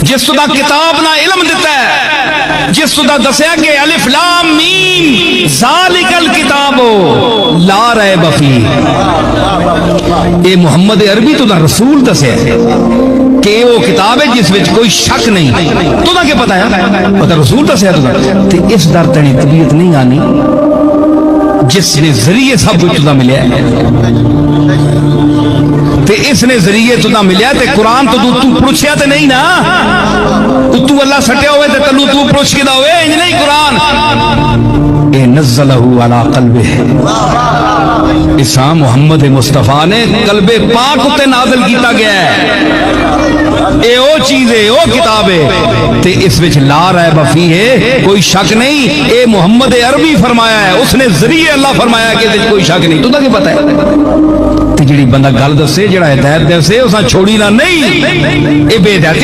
جس تو دا کتاب نہ علم دیتا ہے، جس تو دا دسیا کہ الف لام میم ذالک الکتاب لا ریب فیہ، اے محمد عربی تو دا رسول دسیا کہ وہ کتاب ہے جس وچ کوئی شک نہیں، تو دا کیا پتا ہے؟ پتا رسول دسیا تو دا تے اس در تیری طبیعت نہیں آنی جس نے ذریعے سب کچھ تو دا ملیا ہے، تے اس نے ذریعے تو دا ملیا تے قرآن تو پروچھیا تے نہیں نا، تو اللہ سٹیا ہوئے تے تلو تو پروچھ کے دا ہوئے، انج نہیں قرآن اے نزلہ علی قلبہ، اساں محمد مصطفیٰ نے قلب پاک تے نازل کیتا گیا ہے، اے او چیز ہے، او کتاب ہے تے اس وچ لا ریب فیہ ہے، کوئی شک نہیں، اے محمد عربی فرمایا ہے، اس نے ذریعے اللہ فرمایا کہ اس وچ کوئی شک نہیں، تو دا کی پتہ ہے؟ تے جڑی بندہ گل دسے، جڑا ہدایت دسے، اساں چھوڑی نہ نہیں، اے بے ہدایت